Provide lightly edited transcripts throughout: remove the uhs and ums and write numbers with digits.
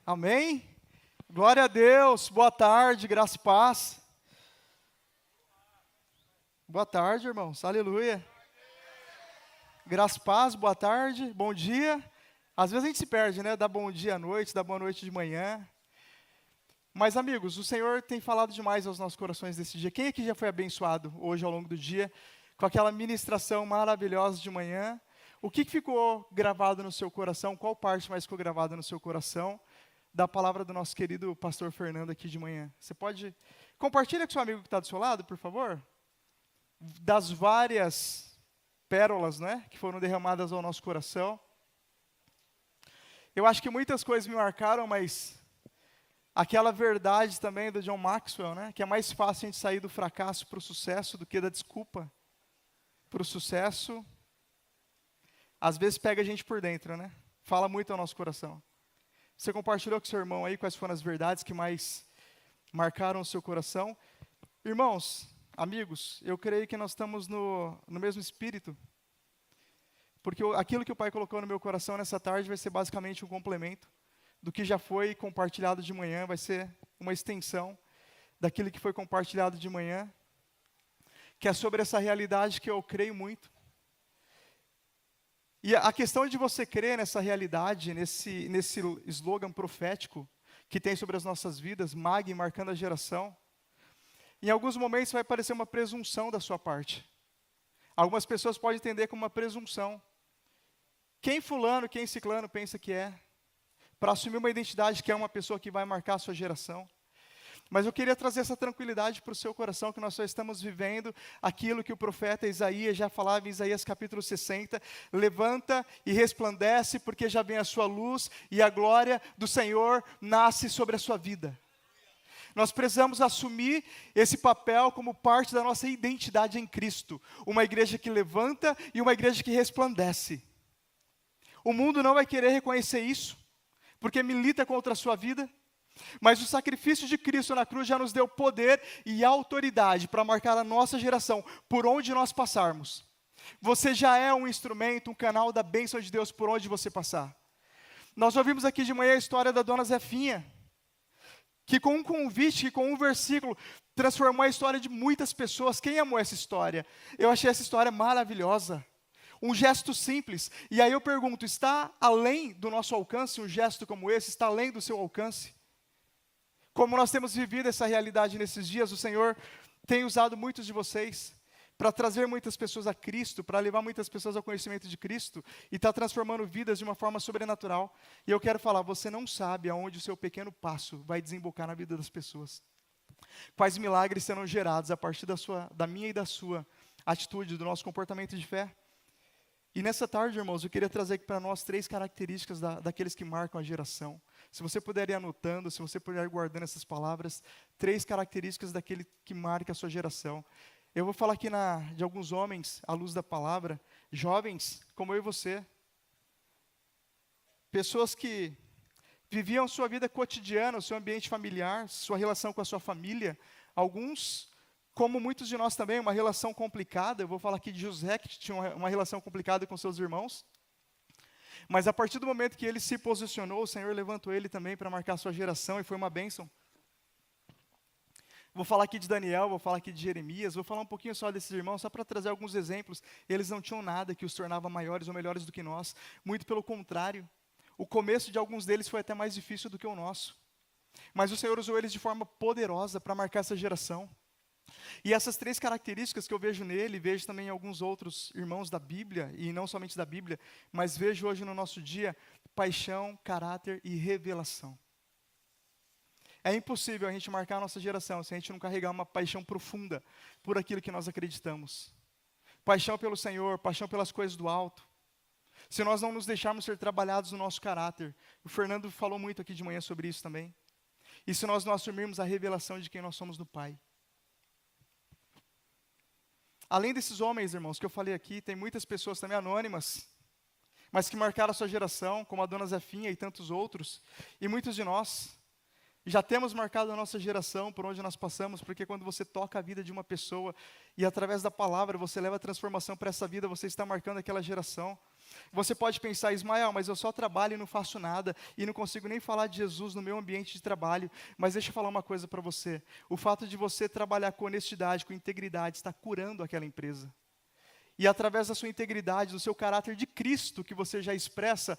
Amém? Glória a Deus, boa tarde, graça e paz. Boa tarde, irmãos, aleluia. Graça e paz, boa tarde, bom dia. Às vezes a gente se perde, né? Dá bom dia à noite, dá boa noite de manhã. Mas, amigos, o Senhor tem falado demais aos nossos corações desse dia. Quem aqui já foi abençoado hoje ao longo do dia com aquela ministração maravilhosa de manhã? O que ficou gravado no seu coração? Qual parte mais ficou gravada no seu coração? Da palavra do nosso querido pastor Fernando aqui de manhã. Você pode compartilhar com seu amigo que está do seu lado, por favor? Das várias pérolas, né, que foram derramadas ao nosso coração. Eu acho que muitas coisas me marcaram, mas aquela verdade também do John Maxwell, né, que é mais fácil a gente sair do fracasso para o sucesso do que da desculpa para o sucesso. Às vezes pega a gente por dentro, né? Fala muito ao nosso coração. Você compartilhou com seu irmão aí quais foram as verdades que mais marcaram o seu coração? Irmãos, amigos, eu creio que nós estamos no mesmo espírito, porque aquilo que o Pai colocou no meu coração nessa tarde vai ser basicamente um complemento do que já foi compartilhado de manhã, vai ser uma extensão daquilo que foi compartilhado de manhã, que é sobre essa realidade que eu creio muito. E a questão de você crer nessa realidade, nesse slogan profético que tem sobre as nossas vidas, MAG, marcando a geração, em alguns momentos vai parecer uma presunção da sua parte. Algumas pessoas podem entender como uma presunção. Quem fulano, quem ciclano pensa que é? Para assumir uma identidade que é uma pessoa que vai marcar a sua geração. Mas eu queria trazer essa tranquilidade para o seu coração, que nós só estamos vivendo aquilo que o profeta Isaías já falava em Isaías capítulo 60, levanta e resplandece, porque já vem a sua luz e a glória do Senhor nasce sobre a sua vida. Nós precisamos assumir esse papel como parte da nossa identidade em Cristo, uma igreja que levanta e uma igreja que resplandece. O mundo não vai querer reconhecer isso, porque milita contra a sua vida. Mas o sacrifício de Cristo na cruz já nos deu poder e autoridade para marcar a nossa geração, por onde nós passarmos. Você já é um instrumento, um canal da bênção de Deus por onde você passar. Nós ouvimos aqui de manhã a história da dona Zefinha, que com um convite, que com um versículo, transformou a história de muitas pessoas. Quem amou essa história? Eu achei essa história maravilhosa. Um gesto simples. E aí eu pergunto, está além do nosso alcance um gesto como esse? Está além do seu alcance? Como nós temos vivido essa realidade nesses dias, o Senhor tem usado muitos de vocês para trazer muitas pessoas a Cristo, para levar muitas pessoas ao conhecimento de Cristo, e está transformando vidas de uma forma sobrenatural. E eu quero falar, você não sabe aonde o seu pequeno passo vai desembocar na vida das pessoas. Quais milagres serão gerados a partir da minha e da sua atitude, do nosso comportamento de fé. E nessa tarde, irmãos, eu queria trazer aqui para nós 3 características daqueles que marcam a geração. Se você puder ir anotando, se você puder ir guardando essas palavras, 3 características daquele que marca a sua geração. Eu vou falar aqui de alguns homens, à luz da palavra, jovens como eu e você. Pessoas que viviam sua vida cotidiana, o seu ambiente familiar, sua relação com a sua família. Alguns, como muitos de nós também, uma relação complicada. Eu vou falar aqui de José, que tinha uma relação complicada com seus irmãos. Mas a partir do momento que ele se posicionou, o Senhor levantou ele também para marcar a sua geração, e foi uma bênção. Vou falar aqui de Daniel, vou falar aqui de Jeremias, vou falar um pouquinho só desses irmãos, só para trazer alguns exemplos. Eles não tinham nada que os tornava maiores ou melhores do que nós, muito pelo contrário. O começo de alguns deles foi até mais difícil do que o nosso. Mas o Senhor usou eles de forma poderosa para marcar essa geração. E essas 3 características que eu vejo nele, vejo também em alguns outros irmãos da Bíblia, e não somente da Bíblia, mas vejo hoje no nosso dia, paixão, caráter e revelação. É impossível a gente marcar a nossa geração se a gente não carregar uma paixão profunda por aquilo que nós acreditamos. Paixão pelo Senhor, paixão pelas coisas do alto. Se nós não nos deixarmos ser trabalhados no nosso caráter, o Fernando falou muito aqui de manhã sobre isso também. E se nós não assumirmos a revelação de quem nós somos no Pai. Além desses homens, irmãos, que eu falei aqui, tem muitas pessoas também anônimas, mas que marcaram a sua geração, como a dona Zefinha e tantos outros. E muitos de nós já temos marcado a nossa geração por onde nós passamos, porque quando você toca a vida de uma pessoa e através da palavra você leva a transformação para essa vida, você está marcando aquela geração. Você pode pensar, Ismael, mas eu só trabalho e não faço nada, e não consigo nem falar de Jesus no meu ambiente de trabalho. Mas deixa eu falar uma coisa para você. O fato de você trabalhar com honestidade, com integridade, está curando aquela empresa. E através da sua integridade, do seu caráter de Cristo que você já expressa,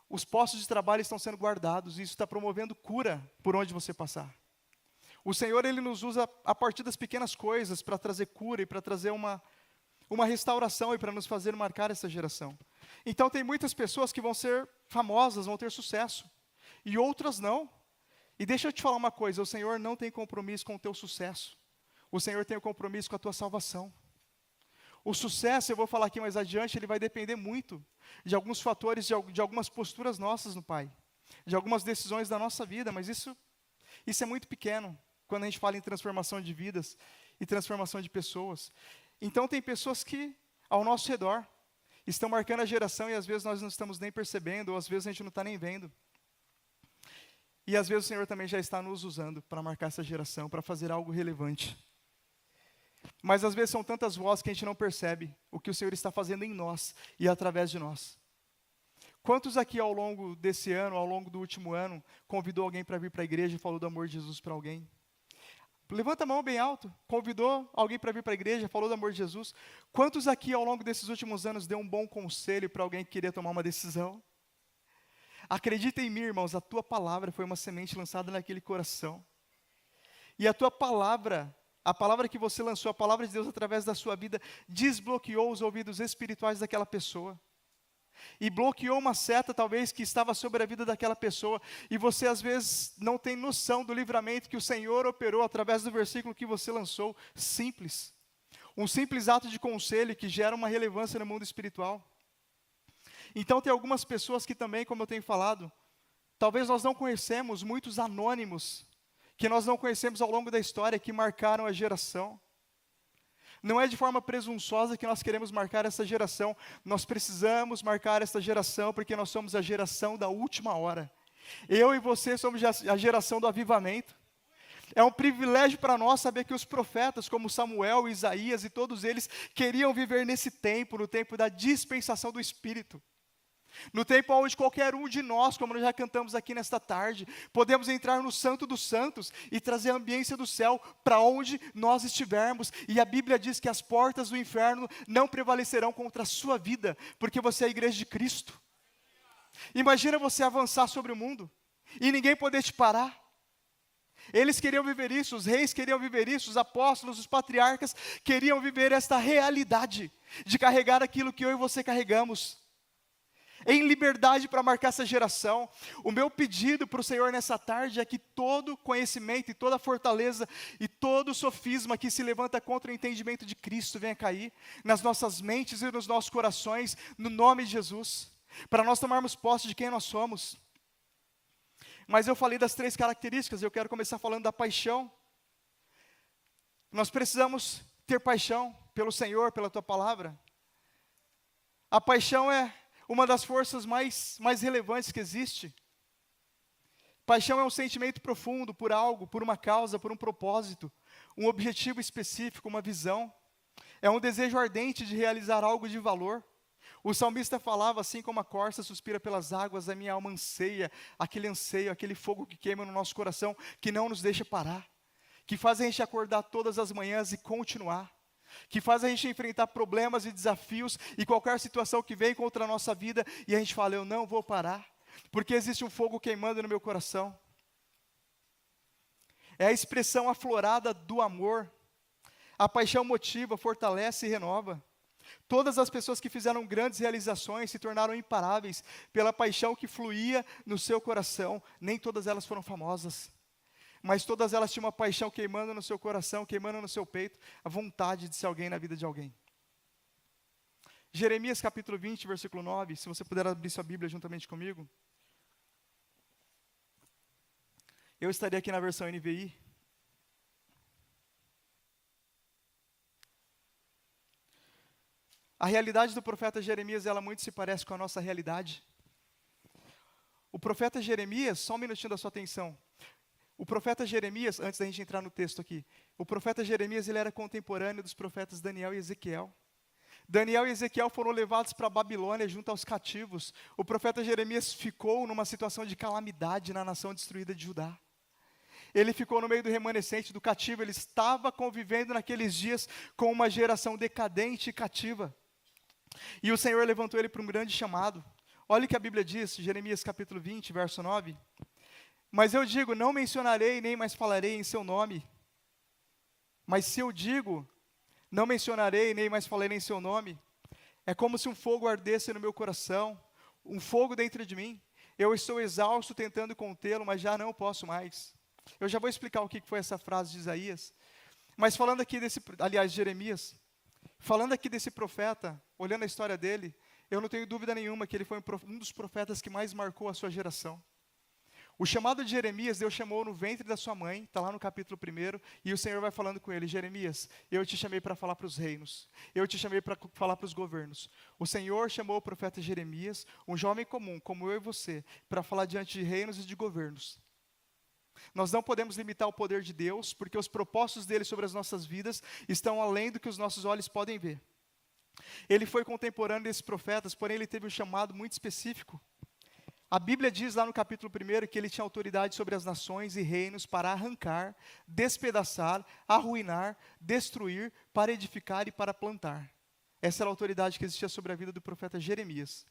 os postos de trabalho estão sendo guardados, e isso está promovendo cura por onde você passar. O Senhor, Ele nos usa a partir das pequenas coisas para trazer cura e para trazer uma restauração e para nos fazer marcar essa geração. Então tem muitas pessoas que vão ser famosas, vão ter sucesso, e outras não. E deixa eu te falar uma coisa, o Senhor não tem compromisso com o teu sucesso. O Senhor tem o compromisso com a tua salvação. O sucesso, eu vou falar aqui mais adiante, ele vai depender muito de alguns fatores, de algumas posturas nossas no Pai, de algumas decisões da nossa vida, mas isso é muito pequeno, quando a gente fala em transformação de vidas e transformação de pessoas. Então tem pessoas que, ao nosso redor, estão marcando a geração e às vezes nós não estamos nem percebendo, ou às vezes a gente não está nem vendo. E às vezes o Senhor também já está nos usando para marcar essa geração, para fazer algo relevante. Mas às vezes são tantas vozes que a gente não percebe o que o Senhor está fazendo em nós e através de nós. Quantos aqui ao longo desse ano, ao longo do último ano, convidou alguém para vir para a igreja e falou do amor de Jesus para alguém? Levanta a mão bem alto. Convidou alguém para vir para a igreja, falou do amor de Jesus? Quantos aqui ao longo desses últimos anos deu um bom conselho para alguém que queria tomar uma decisão? Acredita em mim, irmãos, a tua palavra foi uma semente lançada naquele coração. E a tua palavra, a palavra que você lançou, a palavra de Deus através da sua vida, desbloqueou os ouvidos espirituais daquela pessoa. E bloqueou uma seta talvez que estava sobre a vida daquela pessoa. E você às vezes não tem noção do livramento que o Senhor operou através do versículo que você lançou. Simples. Um simples ato de conselho que gera uma relevância no mundo espiritual. Então tem algumas pessoas que também, como eu tenho falado, talvez nós não conhecemos, muitos anônimos, que nós não conhecemos ao longo da história, que marcaram a geração. Não é de forma presunçosa que nós queremos marcar essa geração. Nós precisamos marcar essa geração porque nós somos a geração da última hora. Eu e você somos a geração do avivamento. É um privilégio para nós saber que os profetas, como Samuel, Isaías e todos eles, queriam viver nesse tempo, no tempo da dispensação do Espírito. No tempo onde qualquer um de nós, como nós já cantamos aqui nesta tarde, podemos entrar no Santo dos Santos e trazer a ambiência do céu para onde nós estivermos. E a Bíblia diz que as portas do inferno não prevalecerão contra a sua vida, porque você é a igreja de Cristo. Imagina você avançar sobre o mundo e ninguém poder te parar. Eles queriam viver isso, os reis queriam viver isso, os apóstolos, os patriarcas queriam viver esta realidade de carregar aquilo que eu e você carregamos. Em liberdade para marcar essa geração. O meu pedido para o Senhor nessa tarde é que todo conhecimento e toda fortaleza e todo sofisma que se levanta contra o entendimento de Cristo venha cair nas nossas mentes e nos nossos corações, no nome de Jesus, para nós tomarmos posse de quem nós somos. Mas eu falei das 3 características, eu quero começar falando da paixão. Nós precisamos ter paixão pelo Senhor, pela Tua Palavra. A paixão é uma das forças mais relevantes que existe. Paixão é um sentimento profundo por algo, por uma causa, por um propósito, um objetivo específico, uma visão. É um desejo ardente de realizar algo de valor. O salmista falava, assim como a corça suspira pelas águas, a minha alma anseia, aquele anseio, aquele fogo que queima no nosso coração, que não nos deixa parar, que faz a gente acordar todas as manhãs e continuar, que faz a gente enfrentar problemas e desafios e qualquer situação que vem contra a nossa vida e a gente fala, eu não vou parar, porque existe um fogo queimando no meu coração. É a expressão aflorada do amor. A paixão motiva, fortalece e renova. Todas as pessoas que fizeram grandes realizações se tornaram imparáveis pela paixão que fluía no seu coração. Nem todas elas foram famosas, mas todas elas tinham uma paixão queimando no seu coração, queimando no seu peito, a vontade de ser alguém na vida de alguém. Jeremias capítulo 20, versículo 9, se você puder abrir sua Bíblia juntamente comigo. Eu estaria aqui na versão NVI. A realidade do profeta Jeremias, ela muito se parece com a nossa realidade. O profeta Jeremias, só um minutinho da sua atenção. O profeta Jeremias, antes da gente entrar no texto aqui, o profeta Jeremias, ele era contemporâneo dos profetas Daniel e Ezequiel. Daniel e Ezequiel foram levados para a Babilônia junto aos cativos. O profeta Jeremias ficou numa situação de calamidade na nação destruída de Judá. Ele ficou no meio do remanescente, do cativo. Ele estava convivendo naqueles dias com uma geração decadente e cativa. E o Senhor levantou ele para um grande chamado. Olha o que a Bíblia diz, Jeremias capítulo 20, verso 9. Mas eu digo, não mencionarei nem mais falarei em seu nome. Mas se eu digo, não mencionarei nem mais falarei em seu nome, é como se um fogo ardesse no meu coração, um fogo dentro de mim. Eu estou exausto tentando contê-lo, mas já não posso mais. Eu já vou explicar o que foi essa frase de Isaías. Mas falando aqui de Jeremias, falando aqui desse profeta, olhando a história dele, eu não tenho dúvida nenhuma que ele foi um dos profetas que mais marcou a sua geração. O chamado de Jeremias, Deus chamou no ventre da sua mãe, está lá no capítulo 1, e o Senhor vai falando com ele, Jeremias, eu te chamei para falar para os reinos, eu te chamei para falar para os governos. O Senhor chamou o profeta Jeremias, um jovem comum, como eu e você, para falar diante de reinos e de governos. Nós não podemos limitar o poder de Deus, porque os propósitos dele sobre as nossas vidas estão além do que os nossos olhos podem ver. Ele foi contemporâneo desses profetas, porém ele teve um chamado muito específico. A Bíblia diz lá no capítulo 1 que ele tinha autoridade sobre as nações e reinos para arrancar, despedaçar, arruinar, destruir, para edificar e para plantar. Essa era a autoridade que existia sobre a vida do profeta Jeremias.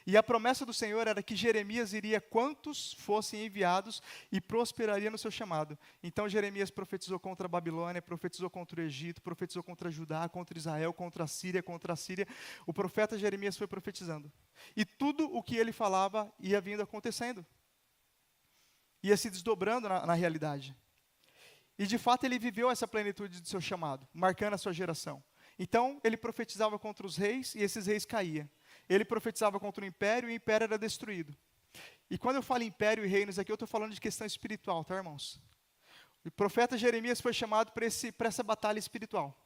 E a promessa do Senhor era que Jeremias iria quantos fossem enviados e prosperaria no seu chamado. Então Jeremias profetizou contra a Babilônia, profetizou contra o Egito, profetizou contra Judá, contra Israel, contra a Síria, contra a Síria. O profeta Jeremias foi profetizando. E tudo o que ele falava ia vindo acontecendo. Ia se desdobrando na realidade. E de fato ele viveu essa plenitude do seu chamado, marcando a sua geração. Então ele profetizava contra os reis e esses reis caíam. Ele profetizava contra o império e o império era destruído. E quando eu falo império e reinos aqui, eu estou falando de questão espiritual, tá, irmãos? O profeta Jeremias foi chamado para essa batalha espiritual.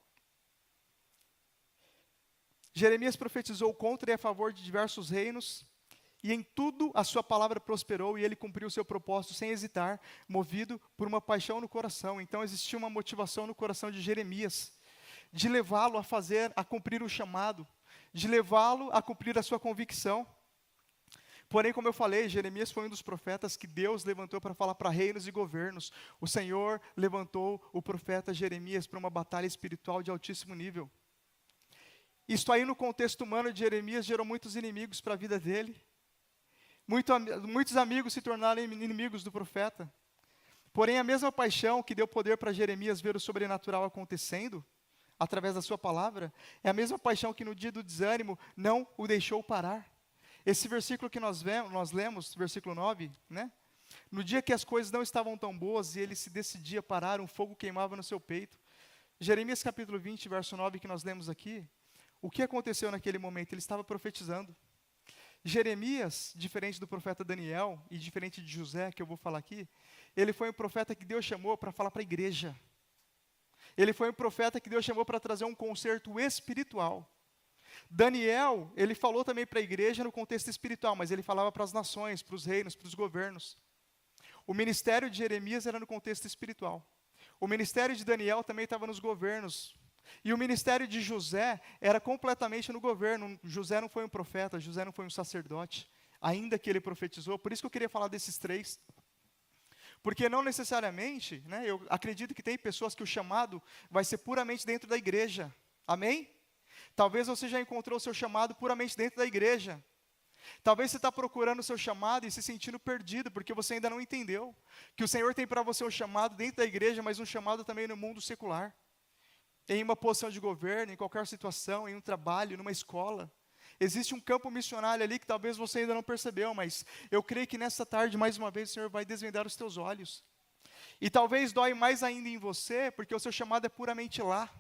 Jeremias profetizou contra e a favor de diversos reinos, e em tudo a sua palavra prosperou, e ele cumpriu o seu propósito sem hesitar, movido por uma paixão no coração. Então existia uma motivação no coração de Jeremias, de levá-lo a cumprir o chamado, de levá-lo a cumprir a sua convicção. Porém, como eu falei, Jeremias foi um dos profetas que Deus levantou para falar para reinos e governos. O Senhor levantou o profeta Jeremias para uma batalha espiritual de altíssimo nível. Isto aí, no contexto humano de Jeremias, gerou muitos inimigos para a vida dele. Muitos amigos se tornaram inimigos do profeta. Porém, a mesma paixão que deu poder para Jeremias ver o sobrenatural acontecendo, através da sua palavra, é a mesma paixão que no dia do desânimo não o deixou parar. Esse versículo que nós lemos, versículo 9, né? No dia que as coisas não estavam tão boas e ele se decidia a parar, um fogo queimava no seu peito. Jeremias capítulo 20, verso 9, que nós lemos aqui, o que aconteceu naquele momento? Ele estava profetizando. Jeremias, diferente do profeta Daniel e diferente de José, que eu vou falar aqui, ele foi um profeta que Deus chamou para falar para a igreja. Ele foi um profeta que Deus chamou para trazer um conserto espiritual. Daniel, ele falou também para a igreja no contexto espiritual, mas ele falava para as nações, para os reinos, para os governos. O ministério de Jeremias era no contexto espiritual. O ministério de Daniel também estava nos governos. E o ministério de José era completamente no governo. José não foi um profeta, José não foi um sacerdote, ainda que ele profetizou. Por isso que eu queria falar desses três. Porque não necessariamente, né, eu acredito que tem pessoas que o chamado vai ser puramente dentro da igreja. Amém? Talvez você já encontrou o seu chamado puramente dentro da igreja. Talvez você está procurando o seu chamado e se sentindo perdido, porque você ainda não entendeu que o Senhor tem para você um chamado dentro da igreja, mas um chamado também no mundo secular. Em uma posição de governo, em qualquer situação, em um trabalho, numa escola. Existe um campo missionário ali que talvez você ainda não percebeu, mas eu creio que nessa tarde, mais uma vez, o Senhor vai desvendar os teus olhos. E talvez dói mais ainda em você, porque o seu chamado é puramente lá.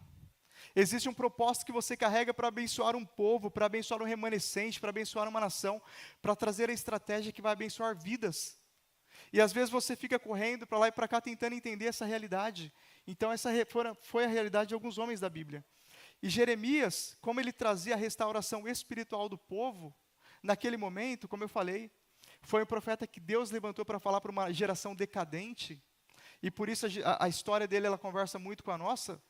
Existe um propósito que você carrega para abençoar um povo, para abençoar um remanescente, para abençoar uma nação, para trazer a estratégia que vai abençoar vidas. E às vezes você fica correndo para lá e para cá tentando entender essa realidade. Então essa foi a realidade de alguns homens da Bíblia. E Jeremias, como ele trazia a restauração espiritual do povo, naquele momento, como eu falei, foi um profeta que Deus levantou para falar para uma geração decadente, e por isso a história dele ela conversa muito com a nossa.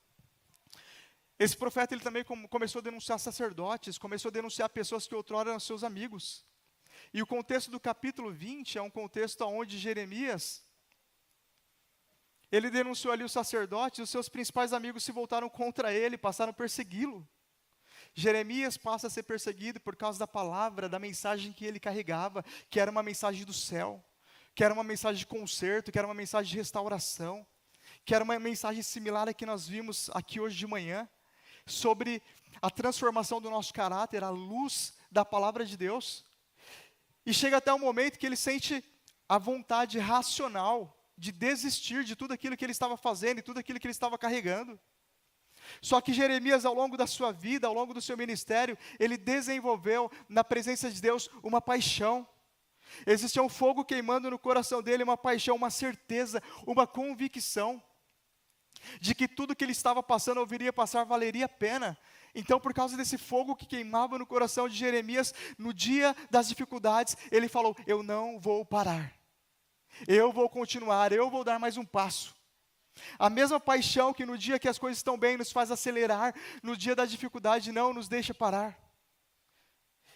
Esse profeta ele também começou a denunciar sacerdotes, começou a denunciar pessoas que outrora eram seus amigos. E o contexto do capítulo 20 é um contexto onde Jeremias, ele denunciou ali os sacerdotes, e os seus principais amigos se voltaram contra ele, passaram a persegui-lo. Jeremias passa a ser perseguido por causa da palavra, da mensagem que ele carregava, que era uma mensagem do céu, que era uma mensagem de conserto, que era uma mensagem de restauração, que era uma mensagem similar à que nós vimos aqui hoje de manhã, sobre a transformação do nosso caráter, a luz da palavra de Deus. E chega até um momento que ele sente a vontade racional de desistir de tudo aquilo que ele estava fazendo e tudo aquilo que ele estava carregando. Só que Jeremias, ao longo da sua vida, ao longo do seu ministério, ele desenvolveu na presença de Deus uma paixão. Existia um fogo queimando no coração dele, uma paixão, uma certeza, uma convicção de que tudo que ele estava passando ou viria passar valeria a pena. Então, por causa desse fogo que queimava no coração de Jeremias, no dia das dificuldades, ele falou: eu não vou parar, eu vou continuar, eu vou dar mais um passo. A mesma paixão que no dia que as coisas estão bem nos faz acelerar, no dia da dificuldade não nos deixa parar.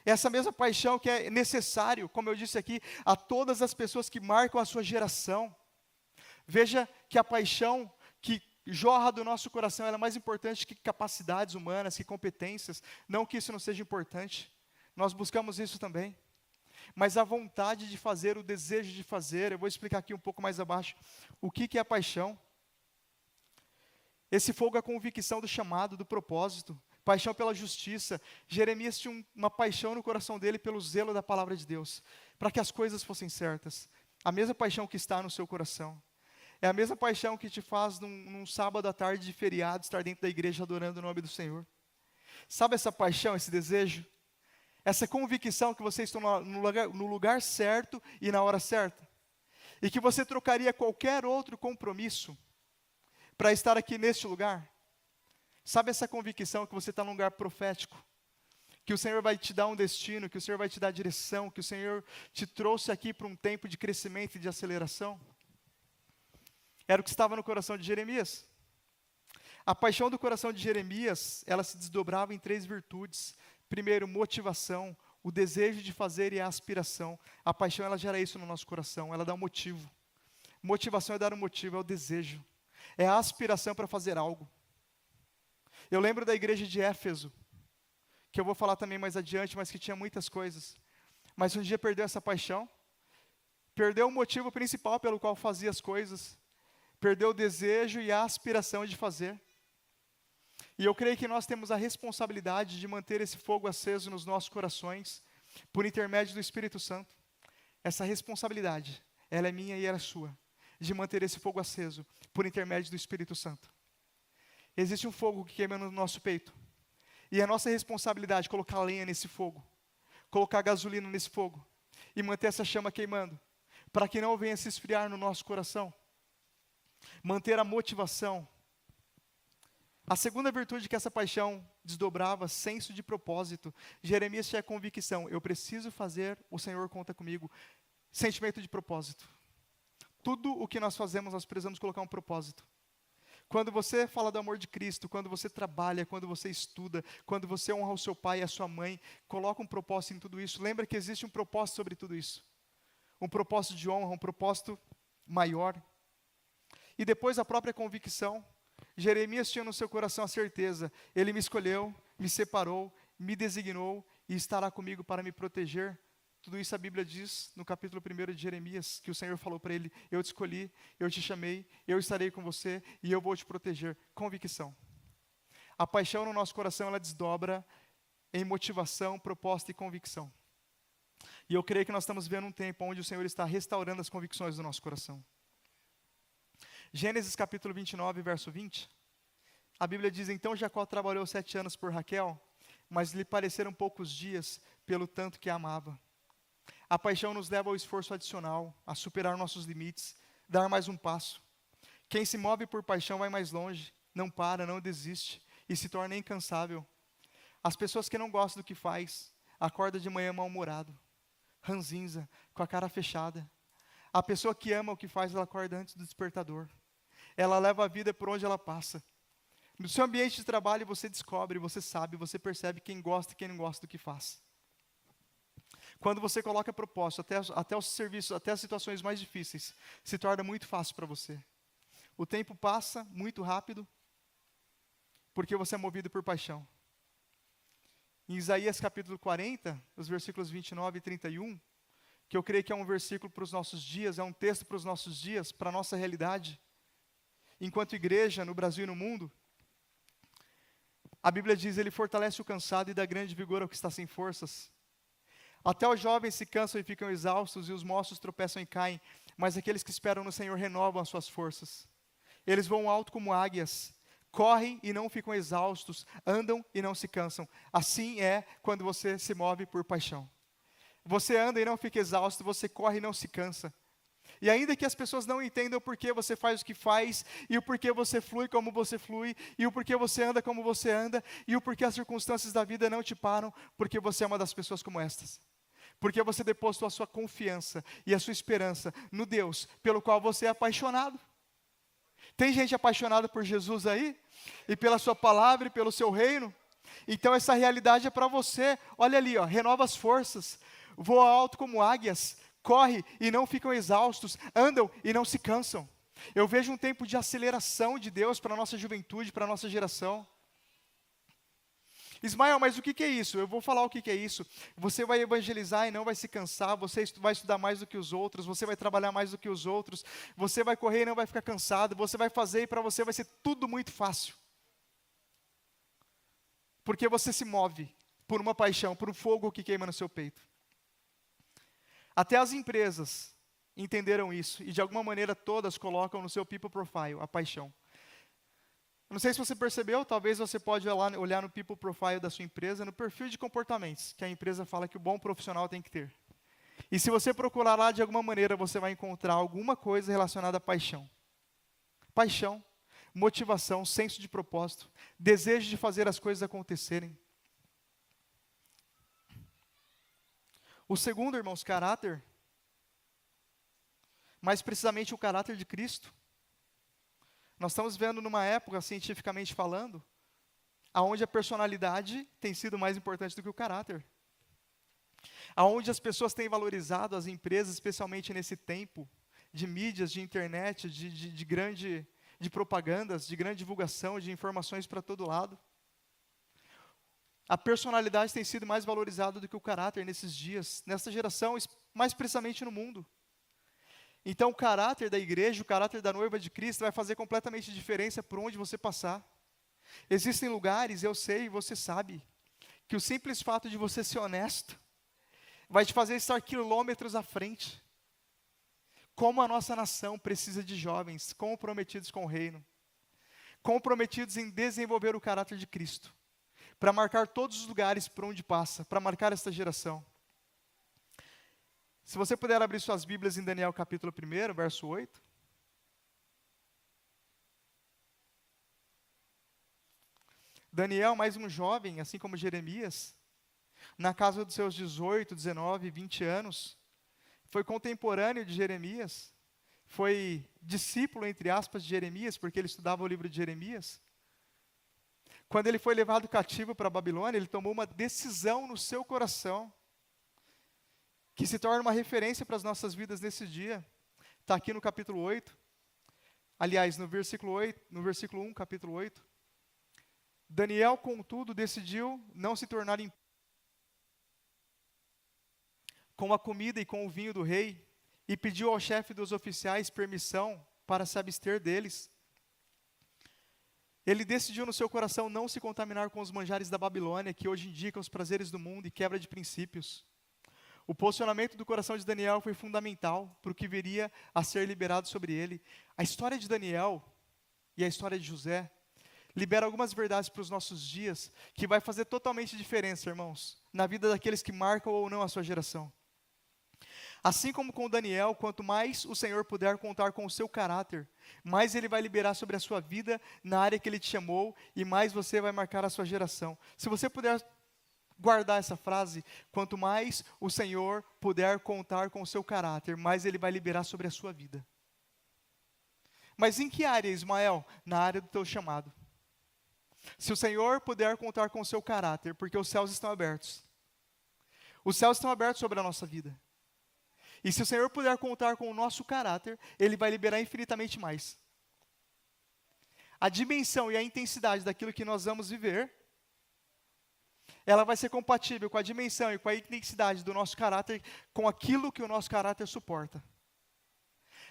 Essa mesma paixão que é necessário, como eu disse aqui, a todas as pessoas que marcam a sua geração. Veja que a paixão que jorra do nosso coração, ela é mais importante que capacidades humanas, que competências. Não que isso não seja importante, nós buscamos isso também. Mas a vontade de fazer, o desejo de fazer, eu vou explicar aqui um pouco mais abaixo, o que é a paixão. Esse fogo é a convicção do chamado, do propósito, paixão pela justiça. Jeremias tinha uma paixão no coração dele pelo zelo da palavra de Deus, para que as coisas fossem certas. A mesma paixão que está no seu coração. É a mesma paixão que te faz, num sábado à tarde de feriado, estar dentro da igreja adorando o nome do Senhor. Sabe essa paixão, esse desejo? Essa convicção que vocês estão no lugar certo e na hora certa? E que você trocaria qualquer outro compromisso para estar aqui neste lugar? Sabe essa convicção que você está num lugar profético? Que o Senhor vai te dar um destino, que o Senhor vai te dar direção, que o Senhor te trouxe aqui para um tempo de crescimento e de aceleração? Era o que estava no coração de Jeremias. A paixão do coração de Jeremias, ela se desdobrava em 3 virtudes. Primeiro, motivação, o desejo de fazer e a aspiração. A paixão, ela gera isso no nosso coração, ela dá um motivo. Motivação é dar um motivo, é o desejo. É a aspiração para fazer algo. Eu lembro da igreja de Éfeso, que eu vou falar também mais adiante, mas que tinha muitas coisas. Mas um dia perdeu essa paixão, perdeu o motivo principal pelo qual fazia as coisas, perdeu o desejo e a aspiração de fazer. E eu creio que nós temos a responsabilidade de manter esse fogo aceso nos nossos corações, por intermédio do Espírito Santo. Essa responsabilidade, ela é minha e ela é sua, de manter esse fogo aceso, por intermédio do Espírito Santo. Existe um fogo que queima no nosso peito, e é nossa responsabilidade colocar lenha nesse fogo, colocar gasolina nesse fogo, e manter essa chama queimando, para que não venha se esfriar no nosso coração. Manter a motivação. A segunda virtude que essa paixão desdobrava, senso de propósito. Jeremias tinha a convicção: eu preciso fazer, o Senhor conta comigo. Sentimento de propósito. Tudo o que nós fazemos, nós precisamos colocar um propósito. Quando você fala do amor de Cristo, quando você trabalha, quando você estuda, quando você honra o seu pai e a sua mãe, coloca um propósito em tudo isso. Lembra que existe um propósito sobre tudo isso. Um propósito de honra, um propósito maior. E depois a própria convicção. Jeremias tinha no seu coração a certeza: ele me escolheu, me separou, me designou e estará comigo para me proteger. Tudo isso a Bíblia diz no capítulo 1 de Jeremias, que o Senhor falou para ele: eu te escolhi, eu te chamei, eu estarei com você e eu vou te proteger. Convicção. A paixão no nosso coração, ela desdobra em motivação, proposta e convicção. E eu creio que nós estamos vivendo um tempo onde o Senhor está restaurando as convicções do nosso coração. Gênesis capítulo 29, verso 20. A Bíblia diz: então Jacó trabalhou 7 anos por Raquel, mas lhe pareceram poucos dias, pelo tanto que a amava. A paixão nos leva ao esforço adicional, a superar nossos limites, dar mais um passo. Quem se move por paixão vai mais longe, não para, não desiste e se torna incansável. As pessoas que não gostam do que faz, acordam de manhã mal-humorado, ranzinza, com a cara fechada. A pessoa que ama o que faz, ela acorda antes do despertador. Ela leva a vida por onde ela passa. No seu ambiente de trabalho você descobre, você sabe, você percebe quem gosta e quem não gosta do que faz. Quando você coloca propósito, até os serviços, até as situações mais difíceis, se torna muito fácil para você. O tempo passa muito rápido, porque você é movido por paixão. Em Isaías capítulo 40, os versículos 29 e 31, que eu creio que é um versículo para os nossos dias, é um texto para os nossos dias, para a nossa realidade, enquanto igreja no Brasil e no mundo, a Bíblia diz, ele fortalece o cansado e dá grande vigor ao que está sem forças. Até os jovens se cansam e ficam exaustos, e os moços tropeçam e caem, mas aqueles que esperam no Senhor renovam as suas forças. Eles voam alto como águias, correm e não ficam exaustos, andam e não se cansam. Assim é quando você se move por paixão. Você anda e não fica exausto, você corre e não se cansa. E ainda que as pessoas não entendam o porquê você faz o que faz, e o porquê você flui como você flui, e o porquê você anda como você anda, e o porquê as circunstâncias da vida não te param, porque você é uma das pessoas como estas. Porque você depositou a sua confiança e a sua esperança no Deus pelo qual você é apaixonado. Tem gente apaixonada por Jesus aí? E pela sua palavra e pelo seu reino? Então essa realidade é para você. Olha ali, ó, renova as forças, voa alto como águias, corre e não ficam exaustos, andam e não se cansam. Eu vejo um tempo de aceleração de Deus para a nossa juventude, para a nossa geração. Ismael, mas o que é isso? Eu vou falar o que é isso. Você vai evangelizar e não vai se cansar, você vai estudar mais do que os outros, você vai trabalhar mais do que os outros, você vai correr e não vai ficar cansado, você vai fazer e para você vai ser tudo muito fácil. Porque você se move por uma paixão, por um fogo que queima no seu peito. Até as empresas entenderam isso e de alguma maneira todas colocam no seu people profile a paixão. Não sei se você percebeu, talvez você pode olhar no people profile da sua empresa, no perfil de comportamentos que a empresa fala que o bom profissional tem que ter. E se você procurar lá, de alguma maneira, você vai encontrar alguma coisa relacionada à paixão. Paixão, motivação, senso de propósito, desejo de fazer as coisas acontecerem. O segundo, irmãos, caráter, mais precisamente o caráter de Cristo. Nós estamos vendo numa época, cientificamente falando, aonde a personalidade tem sido mais importante do que o caráter. Aonde as pessoas têm valorizado as empresas, especialmente nesse tempo de mídias, de internet, de propagandas, de grande divulgação, de informações para todo lado. A personalidade tem sido mais valorizada do que o caráter nesses dias, nessa geração, mais precisamente no mundo. Então, o caráter da igreja, o caráter da noiva de Cristo vai fazer completamente diferença por onde você passar. Existem lugares, eu sei e você sabe, que o simples fato de você ser honesto vai te fazer estar quilômetros à frente. Como a nossa nação precisa de jovens comprometidos com o reino, comprometidos em desenvolver o caráter de Cristo, para marcar todos os lugares por onde passa, para marcar esta geração. Se você puder abrir suas Bíblias em Daniel capítulo 1, verso 8. Daniel, mais um jovem, assim como Jeremias, na casa dos seus 18, 19, 20 anos, foi contemporâneo de Jeremias, foi discípulo, entre aspas, de Jeremias, porque ele estudava o livro de Jeremias. Quando ele foi levado cativo para a Babilônia, ele tomou uma decisão no seu coração, que se torna uma referência para as nossas vidas nesse dia. Está aqui no capítulo 8. Aliás, no versículo 1, capítulo 8. Daniel, contudo, decidiu não se tornar impuro com a comida e com o vinho do rei, e pediu ao chefe dos oficiais permissão para se abster deles. Ele decidiu no seu coração não se contaminar com os manjares da Babilônia, que hoje indicam os prazeres do mundo e quebra de princípios. O posicionamento do coração de Daniel foi fundamental para o que viria a ser liberado sobre ele. A história de Daniel e a história de José libera algumas verdades para os nossos dias que vai fazer totalmente diferença, irmãos, na vida daqueles que marcam ou não a sua geração. Assim como com Daniel, quanto mais o Senhor puder contar com o seu caráter, mais Ele vai liberar sobre a sua vida na área que Ele te chamou e mais você vai marcar a sua geração. Se você puder guardar essa frase, quanto mais o Senhor puder contar com o seu caráter, mais Ele vai liberar sobre a sua vida. Mas em que área, Ismael? Na área do teu chamado. Se o Senhor puder contar com o seu caráter, porque os céus estão abertos. Os céus estão abertos sobre a nossa vida. E se o Senhor puder contar com o nosso caráter, Ele vai liberar infinitamente mais. A dimensão e a intensidade daquilo que nós vamos viver, ela vai ser compatível com a dimensão e com a intensidade do nosso caráter, com aquilo que o nosso caráter suporta.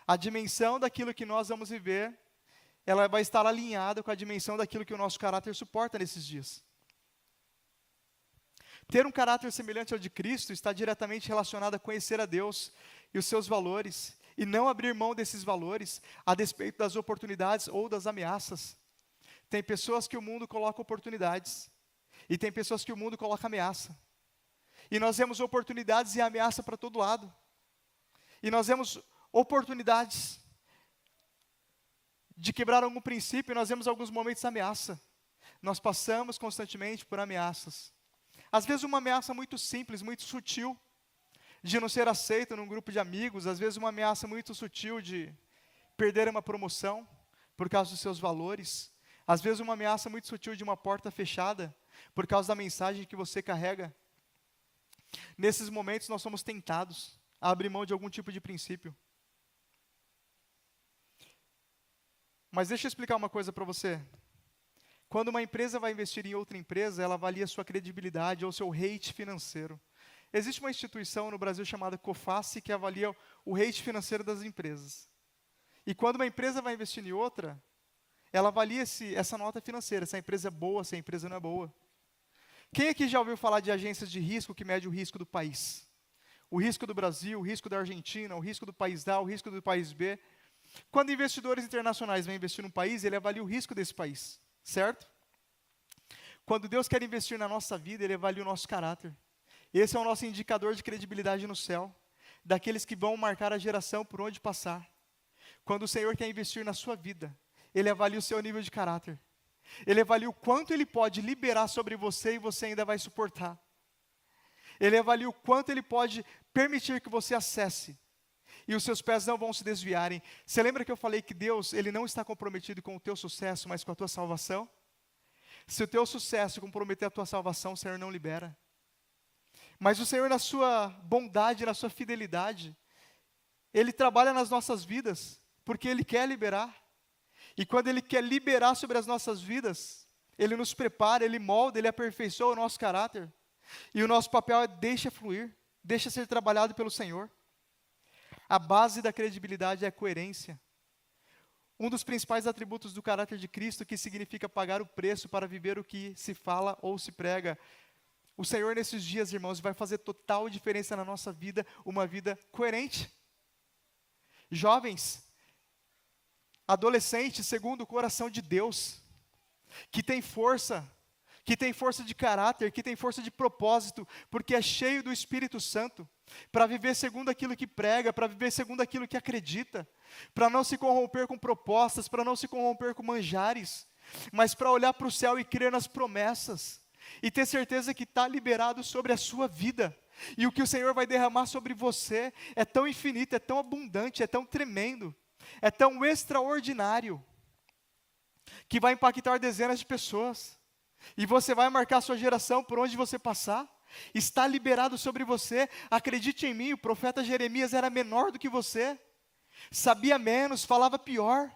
A dimensão daquilo que nós vamos viver, ela vai estar alinhada com a dimensão daquilo que o nosso caráter suporta nesses dias. Ter um caráter semelhante ao de Cristo está diretamente relacionado a conhecer a Deus e os seus valores, e não abrir mão desses valores a despeito das oportunidades ou das ameaças. Tem pessoas que o mundo coloca oportunidades, e tem pessoas que o mundo coloca ameaça. E nós vemos oportunidades e ameaça para todo lado. E nós vemos oportunidades de quebrar algum princípio, e nós vemos alguns momentos de ameaça. Nós passamos constantemente por ameaças. Às vezes uma ameaça muito simples, muito sutil, de não ser aceito num grupo de amigos. Às vezes uma ameaça muito sutil de perder uma promoção por causa dos seus valores. Às vezes uma ameaça muito sutil de uma porta fechada por causa da mensagem que você carrega. Nesses momentos nós somos tentados a abrir mão de algum tipo de princípio. Mas deixa eu explicar uma coisa para você. Quando uma empresa vai investir em outra empresa, ela avalia sua credibilidade ou seu rate financeiro. Existe uma instituição no Brasil chamada COFACE que avalia o rate financeiro das empresas. E quando uma empresa vai investir em outra, ela avalia essa nota financeira, se a empresa é boa, se a empresa não é boa. Quem aqui já ouviu falar de agências de risco que medem o risco do país? O risco do Brasil, o risco da Argentina, o risco do país A, o risco do país B. Quando investidores internacionais vêm investir num país, ele avalia o risco desse país, certo? Quando Deus quer investir na nossa vida, Ele avalia o nosso caráter. Esse é o nosso indicador de credibilidade no céu, daqueles que vão marcar a geração por onde passar. Quando o Senhor quer investir na sua vida, Ele avalia o seu nível de caráter. Ele avalia o quanto Ele pode liberar sobre você e você ainda vai suportar. Ele avalia o quanto Ele pode permitir que você acesse e os seus pés não vão se desviarem. Você lembra que eu falei que Deus, Ele não está comprometido com o teu sucesso, mas com a tua salvação? Se o teu sucesso comprometer a tua salvação, o Senhor não libera. Mas o Senhor, na sua bondade, na sua fidelidade, Ele trabalha nas nossas vidas, porque Ele quer liberar. E quando Ele quer liberar sobre as nossas vidas, Ele nos prepara, Ele molda, Ele aperfeiçoa o nosso caráter. E o nosso papel é deixa fluir, deixa ser trabalhado pelo Senhor. A base da credibilidade é a coerência. Um dos principais atributos do caráter de Cristo, que significa pagar o preço para viver o que se fala ou se prega. O Senhor, nesses dias, irmãos, vai fazer total diferença na nossa vida, uma vida coerente. Jovens, adolescentes, segundo o coração de Deus, que tem força de caráter, que tem força de propósito, porque é cheio do Espírito Santo, para viver segundo aquilo que prega, para viver segundo aquilo que acredita, para não se corromper com propostas, para não se corromper com manjares, mas para olhar para o céu e crer nas promessas, e ter certeza que está liberado sobre a sua vida, e o que o Senhor vai derramar sobre você é tão infinito, é tão abundante, é tão tremendo, é tão extraordinário, que vai impactar dezenas de pessoas. E você vai marcar sua geração por onde você passar. Está liberado sobre você. Acredite em mim, o profeta Jeremias era menor do que você. Sabia menos, falava pior.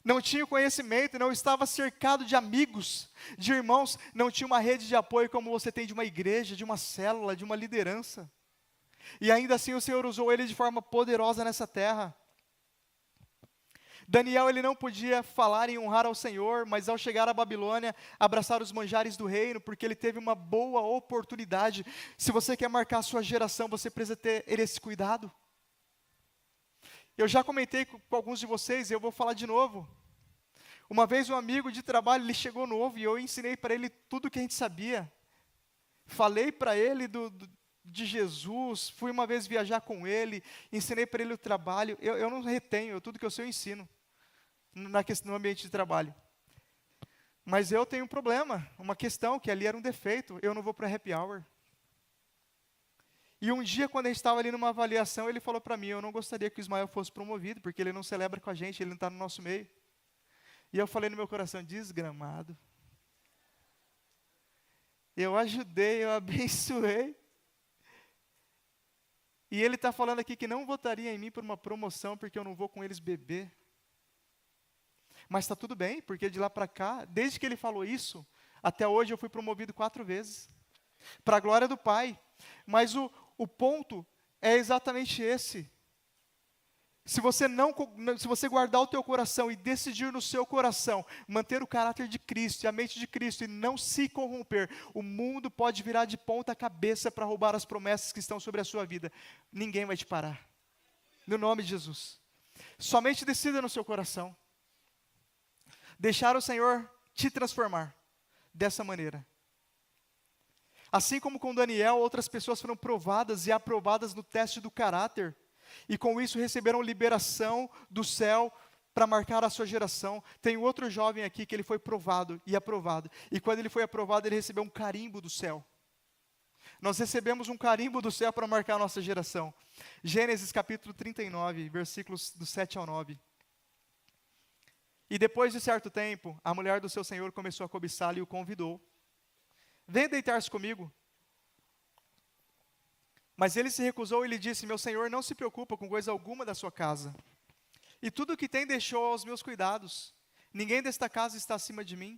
Não tinha conhecimento, não estava cercado de amigos, de irmãos. Não tinha uma rede de apoio como você tem de uma igreja, de uma célula, de uma liderança. E ainda assim o Senhor usou ele de forma poderosa nessa terra. Daniel, ele não podia falar e honrar ao Senhor, mas ao chegar à Babilônia, abraçar os manjares do reino, porque ele teve uma boa oportunidade. Se você quer marcar a sua geração, você precisa ter esse cuidado. Eu já comentei com alguns de vocês, e eu vou falar de novo. Uma vez um amigo de trabalho, ele chegou novo, e eu ensinei para ele tudo o que a gente sabia. Falei para ele de Jesus, fui uma vez viajar com ele, ensinei para ele o trabalho. Eu não retenho, tudo que eu sei eu ensino no ambiente de trabalho. Mas eu tenho um problema, uma questão, que ali era um defeito, eu não vou para happy hour. E um dia, quando a gente estava ali numa avaliação, ele falou para mim, eu não gostaria que o Ismael fosse promovido, porque ele não celebra com a gente, ele não está no nosso meio. E eu falei no meu coração, desgramado. Eu ajudei, eu abençoei. E ele está falando aqui que não votaria em mim por uma promoção, porque eu não vou com eles beber. Mas está tudo bem, porque de lá para cá, desde que ele falou isso, até hoje eu fui promovido 4 vezes. Para a glória do Pai. Mas o ponto é exatamente esse. Se você guardar o teu coração e decidir no seu coração manter o caráter de Cristo e a mente de Cristo e não se corromper, o mundo pode virar de ponta cabeça para roubar as promessas que estão sobre a sua vida. Ninguém vai te parar. No nome de Jesus. Somente decida no seu coração. Deixar o Senhor te transformar dessa maneira. Assim como com Daniel, outras pessoas foram provadas e aprovadas no teste do caráter. E com isso receberam liberação do céu para marcar a sua geração. Tem outro jovem aqui que ele foi provado e aprovado. E quando ele foi aprovado, ele recebeu um carimbo do céu. Nós recebemos um carimbo do céu para marcar a nossa geração. Gênesis capítulo 39, versículos do 7 ao 9. E depois de certo tempo, a mulher do seu senhor começou a cobiçá-lo e o convidou. Venha deitar-se comigo. Mas ele se recusou e lhe disse, meu senhor não se preocupa com coisa alguma da sua casa. E tudo o que tem deixou aos meus cuidados. Ninguém desta casa está acima de mim.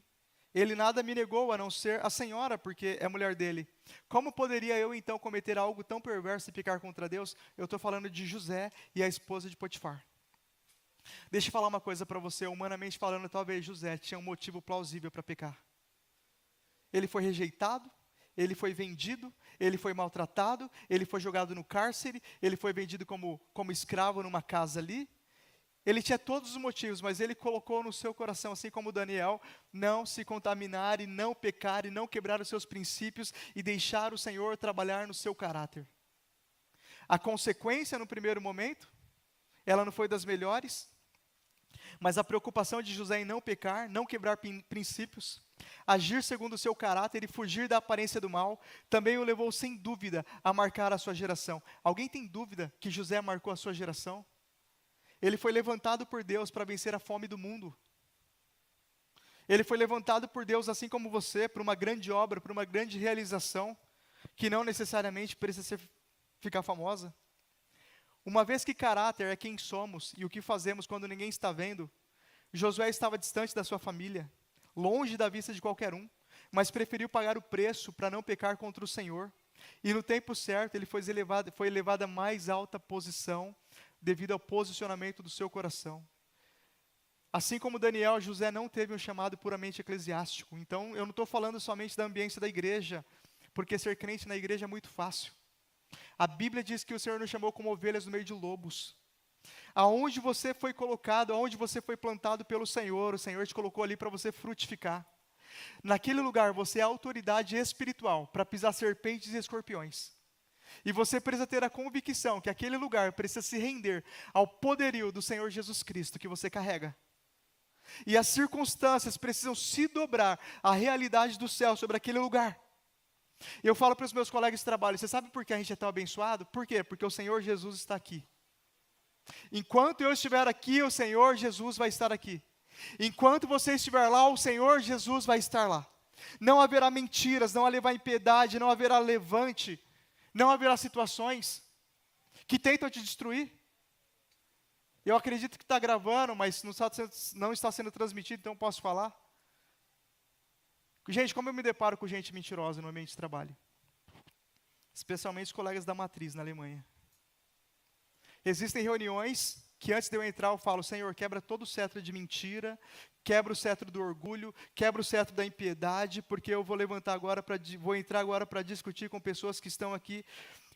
Ele nada me negou, a não ser a senhora, porque é mulher dele. Como poderia eu então cometer algo tão perverso e pecar contra Deus? Eu estou falando de José e a esposa de Potifar. Deixa eu falar uma coisa para você, humanamente falando, talvez José tinha um motivo plausível para pecar. Ele foi rejeitado, ele foi vendido, ele foi maltratado, ele foi jogado no cárcere, ele foi vendido como escravo numa casa ali. Ele tinha todos os motivos, mas ele colocou no seu coração, assim como Daniel, não se contaminar e não pecar e não quebrar os seus princípios e deixar o Senhor trabalhar no seu caráter. A consequência no primeiro momento, ela não foi das melhores, mas a preocupação de José em não pecar, não quebrar princípios, agir segundo o seu caráter e fugir da aparência do mal, também o levou sem dúvida a marcar a sua geração. Alguém tem dúvida que José marcou a sua geração? Ele foi levantado por Deus para vencer a fome do mundo. Ele foi levantado por Deus, assim como você, para uma grande obra, para uma grande realização, que não necessariamente precisa ficar famosa. Uma vez que caráter é quem somos e o que fazemos quando ninguém está vendo, Josué estava distante da sua família, longe da vista de qualquer um, mas preferiu pagar o preço para não pecar contra o Senhor. E no tempo certo ele foi elevado à mais alta posição devido ao posicionamento do seu coração. Assim como Daniel, José não teve um chamado puramente eclesiástico. Então eu não estou falando somente da ambiência da igreja, porque ser crente na igreja é muito fácil. A Bíblia diz que o Senhor nos chamou como ovelhas no meio de lobos. Aonde você foi colocado, aonde você foi plantado pelo Senhor, o Senhor te colocou ali para você frutificar. Naquele lugar você é autoridade espiritual para pisar serpentes e escorpiões. E você precisa ter a convicção que aquele lugar precisa se render ao poderio do Senhor Jesus Cristo que você carrega. E as circunstâncias precisam se dobrar à realidade do céu sobre aquele lugar. Eu falo para os meus colegas de trabalho, você sabe por que a gente é tão abençoado? Por quê? Porque o Senhor Jesus está aqui. Enquanto eu estiver aqui, o Senhor Jesus vai estar aqui. Enquanto você estiver lá, o Senhor Jesus vai estar lá. Não haverá mentiras, não haverá impiedade, não haverá levante, não haverá situações que tentam te destruir. Eu acredito que está gravando, mas não está sendo transmitido, então posso falar. Gente, como eu me deparo com gente mentirosa no ambiente de trabalho? Especialmente os colegas da matriz na Alemanha. Existem reuniões que antes de eu entrar eu falo, Senhor, quebra todo o cetro de mentira, quebra o cetro do orgulho, quebra o cetro da impiedade, porque eu vou entrar agora para discutir com pessoas que estão aqui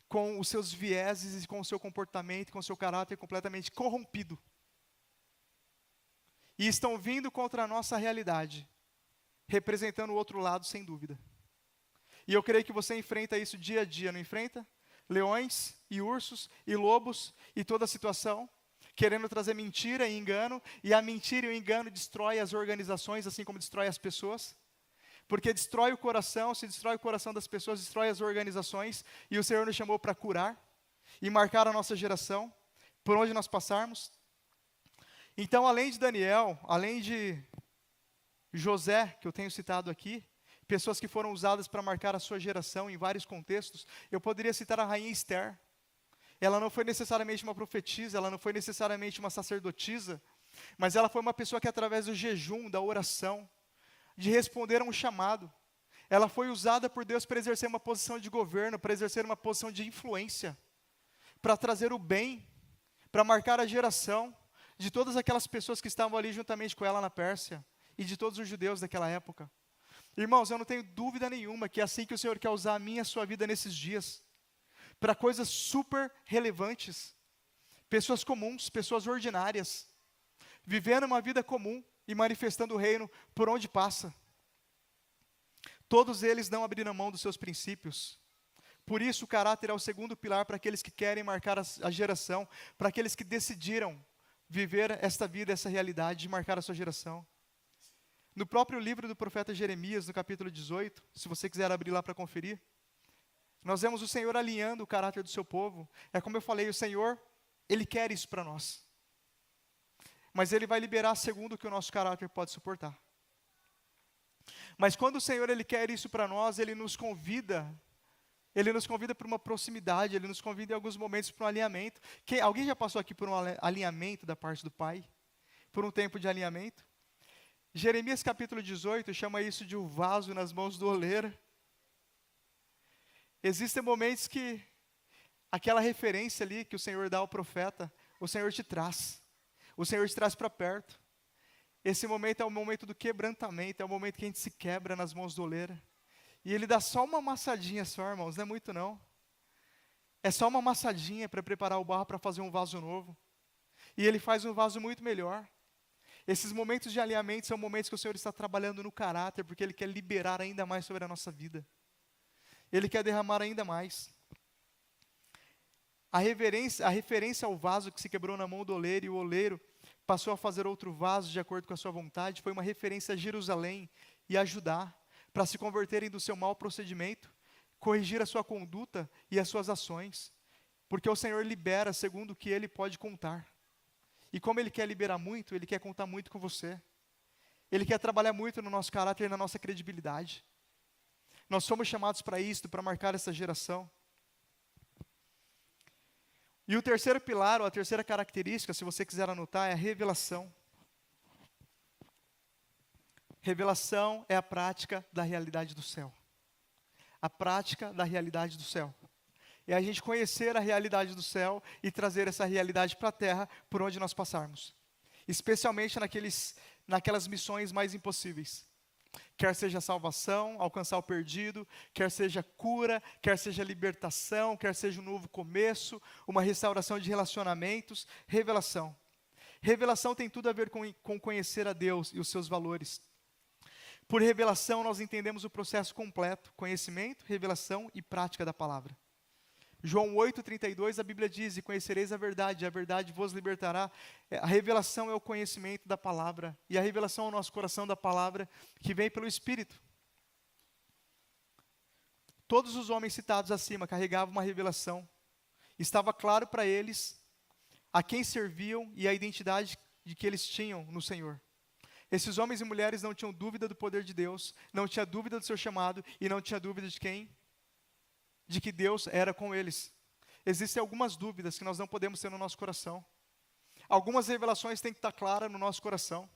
com os seus vieses, com o seu comportamento, com o seu caráter completamente corrompido. E estão vindo contra a nossa realidade, representando o outro lado, sem dúvida. E eu creio que você enfrenta isso dia a dia, não enfrenta? Leões e ursos e lobos e toda a situação, querendo trazer mentira e engano, e a mentira e o engano destrói as organizações, assim como destrói as pessoas, porque destrói o coração, se destrói o coração das pessoas, destrói as organizações, e o Senhor nos chamou para curar e marcar a nossa geração, por onde nós passarmos. Então, além de Daniel, além de José, que eu tenho citado aqui, pessoas que foram usadas para marcar a sua geração em vários contextos. Eu poderia citar a rainha Esther. Ela não foi necessariamente uma profetisa, ela não foi necessariamente uma sacerdotisa, mas ela foi uma pessoa que, através do jejum, da oração, de responder a um chamado, ela foi usada por Deus para exercer uma posição de governo, para exercer uma posição de influência, para trazer o bem, para marcar a geração de todas aquelas pessoas que estavam ali juntamente com ela na Pérsia e de todos os judeus daquela época. Irmãos, eu não tenho dúvida nenhuma que é assim que o Senhor quer usar a minha e a sua vida nesses dias, para coisas super relevantes, pessoas comuns, pessoas ordinárias, vivendo uma vida comum e manifestando o reino por onde passa. Todos eles não abriram mão dos seus princípios. Por isso o caráter é o segundo pilar para aqueles que querem marcar a geração, para aqueles que decidiram viver esta vida, essa realidade de marcar a sua geração. No próprio livro do profeta Jeremias, no capítulo 18, se você quiser abrir lá para conferir, nós vemos o Senhor alinhando o caráter do seu povo. É como eu falei, o Senhor, Ele quer isso para nós. Mas Ele vai liberar segundo o que o nosso caráter pode suportar. Mas quando o Senhor, Ele quer isso para nós, Ele nos convida para uma proximidade, Ele nos convida em alguns momentos para um alinhamento. Alguém já passou aqui por um alinhamento da parte do Pai? Por um tempo de alinhamento? Jeremias capítulo 18 chama isso de um vaso nas mãos do oleiro. Existem momentos que aquela referência ali que o Senhor dá ao profeta, o Senhor te traz. O Senhor te traz para perto. Esse momento é o momento do quebrantamento, é o momento que a gente se quebra nas mãos do oleiro. E Ele dá só uma amassadinha só, irmãos, não é muito não. É só uma amassadinha para preparar o barro para fazer um vaso novo. E Ele faz um vaso muito melhor. Esses momentos de alinhamento são momentos que o Senhor está trabalhando no caráter, porque Ele quer liberar ainda mais sobre a nossa vida. Ele quer derramar ainda mais. A referência ao vaso que se quebrou na mão do oleiro, e o oleiro passou a fazer outro vaso de acordo com a sua vontade, foi uma referência a Jerusalém e a Judá, para se converterem do seu mau procedimento, corrigir a sua conduta e as suas ações, porque o Senhor libera segundo o que Ele pode contar. E como Ele quer liberar muito, Ele quer contar muito com você. Ele quer trabalhar muito no nosso caráter e na nossa credibilidade. Nós somos chamados para isto, para marcar essa geração. E o terceiro pilar, ou a terceira característica, se você quiser anotar, é a revelação. Revelação é a prática da realidade do céu. A prática da realidade do céu. É a gente conhecer a realidade do céu e trazer essa realidade para a terra por onde nós passarmos. Especialmente naquelas missões mais impossíveis. Quer seja salvação, alcançar o perdido, quer seja cura, quer seja libertação, quer seja um novo começo, uma restauração de relacionamentos, revelação. Revelação tem tudo a ver com conhecer a Deus e os seus valores. Por revelação nós entendemos o processo completo, conhecimento, revelação e prática da palavra. João 8,32, a Bíblia diz, e conhecereis a verdade vos libertará. A revelação é o conhecimento da palavra, e a revelação é o nosso coração da palavra, que vem pelo Espírito. Todos os homens citados acima carregavam uma revelação. Estava claro para eles a quem serviam e a identidade de que eles tinham no Senhor. Esses homens e mulheres não tinham dúvida do poder de Deus, não tinha dúvida do seu chamado, e não tinha dúvida de quem? De que Deus era com eles. Existem algumas dúvidas que nós não podemos ter no nosso coração. Algumas revelações têm que estar claras no nosso coração.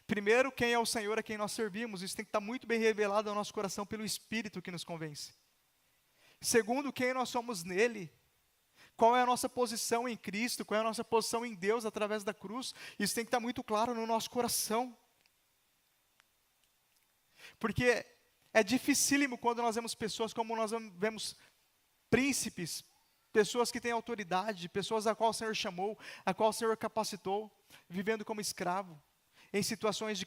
Primeiro, quem é o Senhor a quem nós servimos. Isso tem que estar muito bem revelado no nosso coração pelo Espírito que nos convence. Segundo, quem nós somos nele. Qual é a nossa posição em Cristo, qual é a nossa posição em Deus através da cruz. Isso tem que estar muito claro no nosso coração. Porque é dificílimo quando nós vemos pessoas como nós vemos príncipes, pessoas que têm autoridade, pessoas a qual o Senhor chamou, a qual o Senhor capacitou, vivendo como escravo, em situações de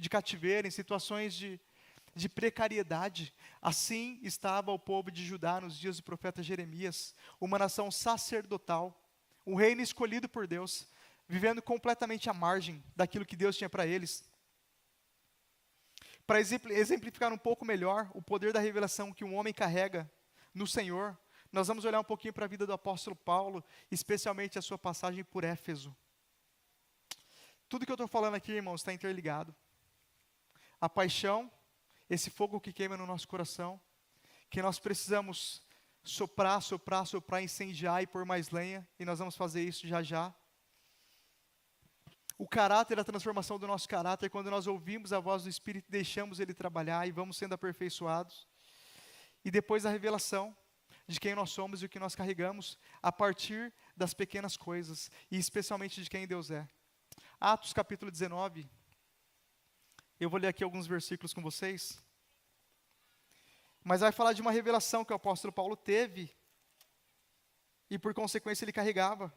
cativeiro, em situações de precariedade. Assim estava o povo de Judá nos dias do profeta Jeremias, uma nação sacerdotal, um reino escolhido por Deus, vivendo completamente à margem daquilo que Deus tinha para eles. Para exemplificar um pouco melhor o poder da revelação que um homem carrega no Senhor, nós vamos olhar um pouquinho para a vida do apóstolo Paulo, especialmente a sua passagem por Éfeso. Tudo que eu estou falando aqui, irmãos, está interligado. a paixão, esse fogo que queima no nosso coração, que nós precisamos soprar, soprar, soprar, incendiar e pôr mais lenha, e nós vamos fazer isso já já. O caráter, a transformação do nosso caráter, quando nós ouvimos a voz do Espírito, deixamos Ele trabalhar e vamos sendo aperfeiçoados. E depois a revelação de quem nós somos e o que nós carregamos, a partir das pequenas coisas, e especialmente de quem Deus é. Atos capítulo 19, eu vou ler aqui alguns versículos com vocês, mas vai falar de uma revelação que o apóstolo Paulo teve, e por consequência ele carregava.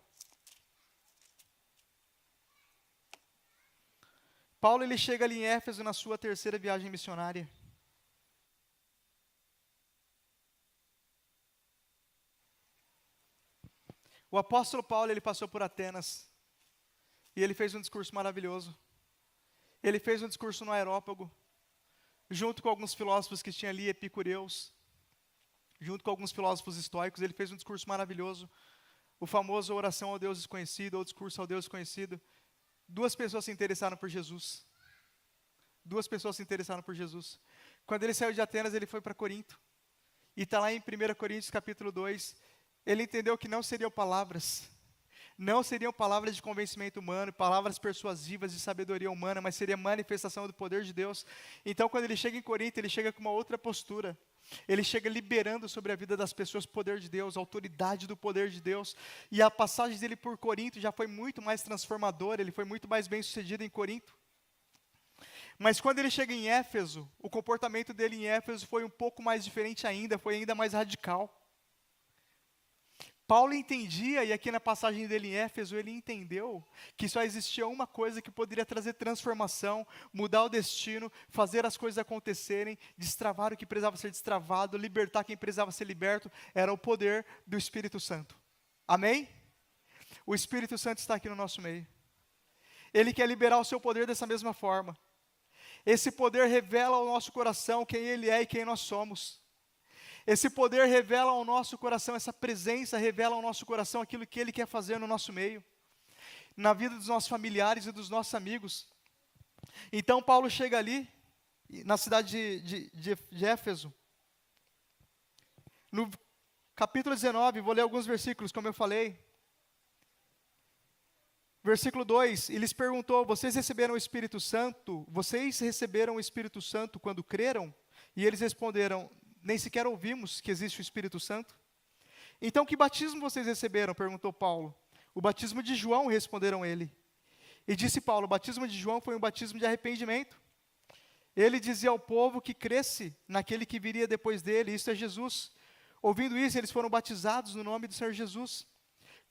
Paulo, ele chega ali em Éfeso na sua terceira viagem missionária. O apóstolo Paulo, ele passou por Atenas, e ele fez um discurso maravilhoso. Ele fez um discurso no Areópago, junto com alguns filósofos que tinham ali, epicureus, junto com alguns filósofos estoicos, ele fez um discurso maravilhoso, o famoso oração ao Deus desconhecido, ou discurso ao Deus desconhecido. 2 pessoas se interessaram por Jesus. 2 pessoas se interessaram por Jesus. Quando ele saiu de Atenas, ele foi para Corinto. E está lá em 1 Coríntios capítulo 2, ele entendeu que não seriam palavras de convencimento humano, palavras persuasivas de sabedoria humana, mas seria manifestação do poder de Deus. Então, quando ele chega em Corinto, ele chega com uma outra postura. Ele chega liberando sobre a vida das pessoas o poder de Deus, a autoridade do poder de Deus. E a passagem dele por Corinto já foi muito mais transformadora, ele foi muito mais bem sucedido em Corinto. Mas quando ele chega em Éfeso, o comportamento dele em Éfeso foi um pouco mais diferente ainda, foi ainda mais radical. Paulo entendia, e aqui na passagem dele em Éfeso, ele entendeu que só existia uma coisa que poderia trazer transformação, mudar o destino, fazer as coisas acontecerem, destravar o que precisava ser destravado, libertar quem precisava ser liberto, era o poder do Espírito Santo. Amém? O Espírito Santo está aqui no nosso meio. Ele quer liberar o seu poder dessa mesma forma. Esse poder revela ao nosso coração quem Ele é e quem nós somos. Esse poder revela ao nosso coração, essa presença revela ao nosso coração aquilo que Ele quer fazer no nosso meio, na vida dos nossos familiares e dos nossos amigos. Então Paulo chega ali, na cidade de Éfeso, no capítulo 19, vou ler alguns versículos, como eu falei. Versículo 2, ele lhes perguntou, vocês receberam o Espírito Santo? Vocês receberam o Espírito Santo quando creram? E eles responderam, nem sequer ouvimos que existe o Espírito Santo. Então, que batismo vocês receberam? Perguntou Paulo. O batismo de João, responderam ele. E disse Paulo, o batismo de João foi um batismo de arrependimento. Ele dizia ao povo que cresce naquele que viria depois dele, isto é Jesus. Ouvindo isso, eles foram batizados no nome do Senhor Jesus.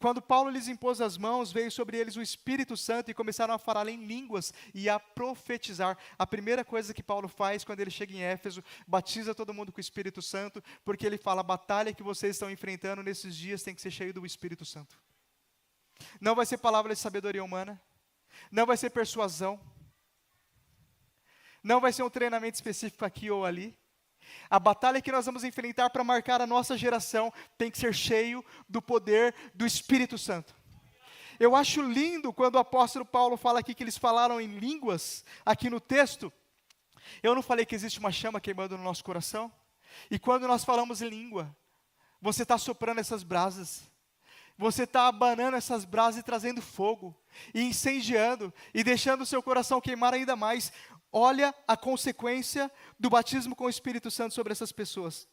Quando Paulo lhes impôs as mãos, veio sobre eles o Espírito Santo e começaram a falar em línguas e a profetizar. A primeira coisa que Paulo faz quando ele chega em Éfeso, batiza todo mundo com o Espírito Santo, porque ele fala, a batalha que vocês estão enfrentando nesses dias tem que ser cheio do Espírito Santo. Não vai ser palavra de sabedoria humana, não vai ser persuasão, não vai ser um treinamento específico aqui ou ali. A batalha que nós vamos enfrentar para marcar a nossa geração tem que ser cheio do poder do Espírito Santo. Eu acho lindo quando o apóstolo Paulo fala aqui que eles falaram em línguas, aqui no texto. Eu não falei que existe uma chama queimando no nosso coração? E quando nós falamos em língua, você está soprando essas brasas. Você está abanando essas brasas e trazendo fogo, e incendiando, e deixando o seu coração queimar ainda mais. Olha a consequência do batismo com o Espírito Santo sobre essas pessoas.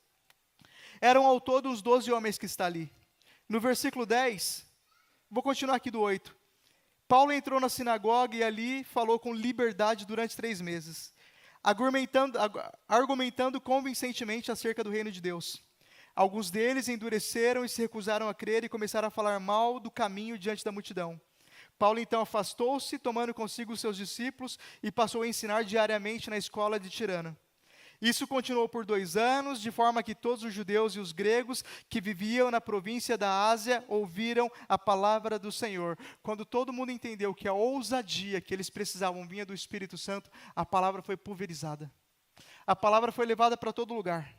Eram ao todo os 12 homens que está ali. No versículo 10, vou continuar aqui do 8. Paulo entrou na sinagoga e ali falou com liberdade durante 3 meses, argumentando convincentemente acerca do reino de Deus. Alguns deles endureceram e se recusaram a crer e começaram a falar mal do caminho diante da multidão. Paulo então afastou-se, tomando consigo os seus discípulos, e passou a ensinar diariamente na escola de Tirano. Isso continuou por 2 anos, de forma que todos os judeus e os gregos que viviam na província da Ásia ouviram a palavra do Senhor. Quando todo mundo entendeu que a ousadia que eles precisavam vinha do Espírito Santo, a palavra foi pulverizada. A palavra foi levada para todo lugar.